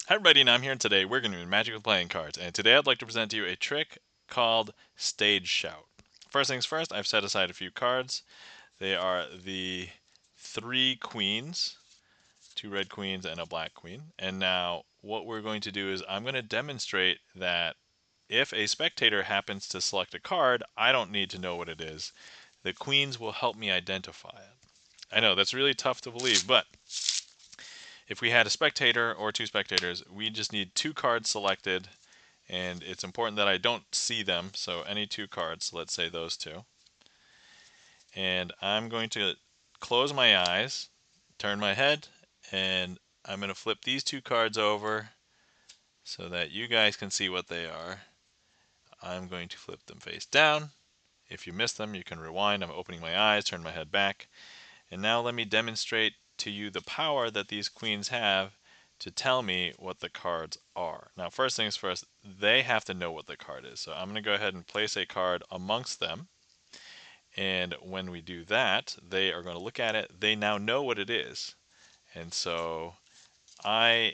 Hi everybody, and I'm here, and today we're going to be Magic with Playing Cards. And today I'd like to present to you a trick called Stage Shout. First things first, I've set aside a few cards. They are the 3 queens, 2 red queens and a black queen. And now what we're going to do is I'm going to demonstrate that if a spectator happens to select a card, I don't need to know what it is. The queens will help me identify it. I know that's really tough to believe, but if we had a spectator or 2 spectators, we just need 2 cards selected, and it's important that I don't see them, so any 2 cards, let's say those 2. And I'm going to close my eyes, turn my head, and I'm going to flip these 2 cards over so that you guys can see what they are. I'm going to flip them face down. If you miss them, you can rewind. I'm opening my eyes, turn my head back. And now let me demonstrate to you the power that these queens have to tell me what the cards are. Now, first things first, they have to know what the card is. So I'm going to go ahead and place a card amongst them. And when we do that, they are going to look at it. They now know what it is. And so I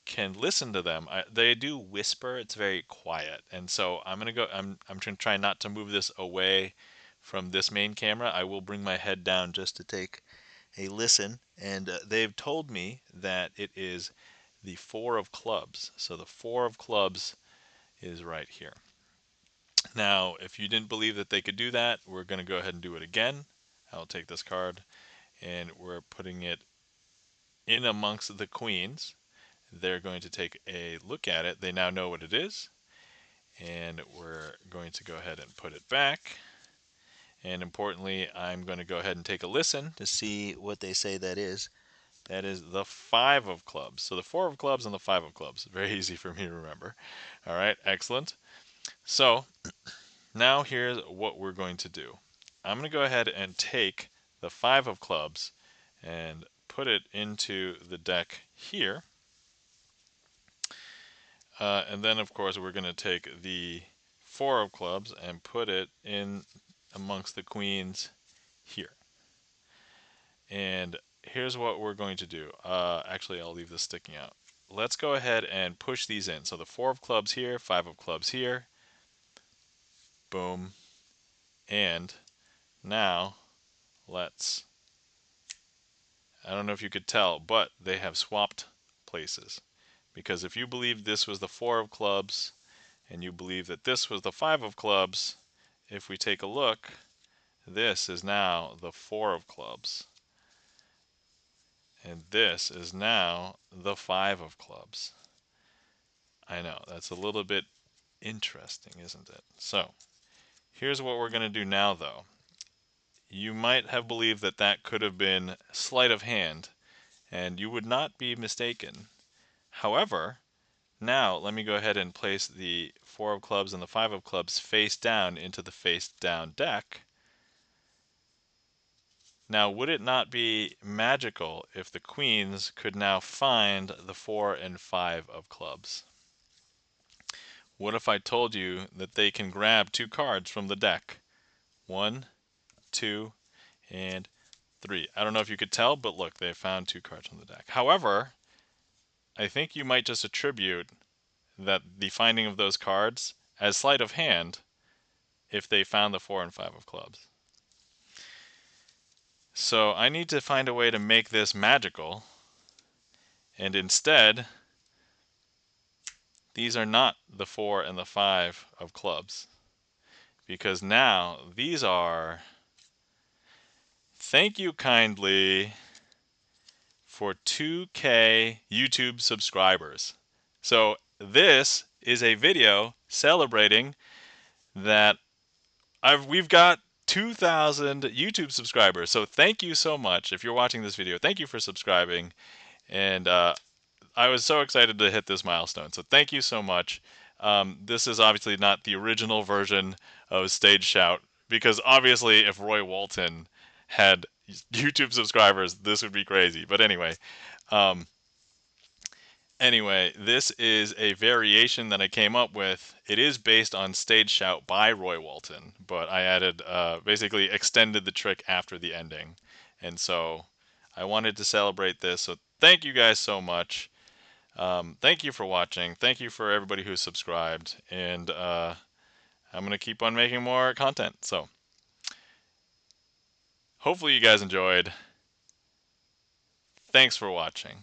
can listen to them. They do whisper. It's very quiet. And so I'm going to try not to move this away from this main camera. I will bring my head down just to take a listen, and they've told me that it is the 4 of clubs. So the 4 of clubs is right here. Now, if you didn't believe that they could do that, we're going to go ahead and do it again. I'll take this card, and we're putting it in amongst the queens. They're going to take a look at it. They now know what it is, and we're going to go ahead and put it back. And importantly, I'm going to go ahead and take a listen to see what they say that is. That is the 5 of clubs. So the 4 of clubs and the 5 of clubs. Very easy for me to remember. All right, excellent. So now here's what we're going to do. I'm going to go ahead and take the 5 of clubs and put it into the deck here. And then, of course, we're going to take the 4 of clubs and put it in amongst the queens here. And here's what we're going to do. Actually, I'll leave this sticking out. Let's go ahead and push these in. So the 4 of clubs here, 5 of clubs here. Boom. And now let's, I don't know if you could tell, but they have swapped places. Because if you believe this was the 4 of clubs and you believe that this was the 5 of clubs, if we take a look, this is now the 4 of clubs. And this is now the 5 of clubs. I know, that's a little bit interesting, isn't it? So, here's what we're going to do now, though. You might have believed that that could have been sleight of hand, and you would not be mistaken. However, now let me go ahead and place the 4 of clubs and the 5 of clubs face down into the face down deck. Now, would it not be magical if the queens could now find the 4 and 5 of clubs? What if I told you that they can grab 2 cards from the deck? 1, 2, and 3. I don't know if you could tell, but look, they found 2 cards from the deck. However, I think you might just attribute that the finding of those cards as sleight of hand if they found the 4 and 5 of clubs. So I need to find a way to make this magical, and instead, these are not the 4 and the 5 of clubs, because now these are, thank you kindly for 2K YouTube subscribers. So this is a video celebrating that we've got 2,000 YouTube subscribers. So thank you so much. If you're watching this video, thank you for subscribing. And I was so excited to hit this milestone. So thank you so much. This is obviously not the original version of Stage Shout, because obviously if Roy Walton had YouTube subscribers, this would be crazy. But anyway, this is a variation that I came up with. It is based on Stage Shout by Roy Walton, but I added, basically extended the trick after the ending. And so I wanted to celebrate this. So thank you guys so much. Thank you for watching. Thank you for everybody who's subscribed, and I'm gonna keep on making more content. So hopefully you guys enjoyed. Thanks for watching.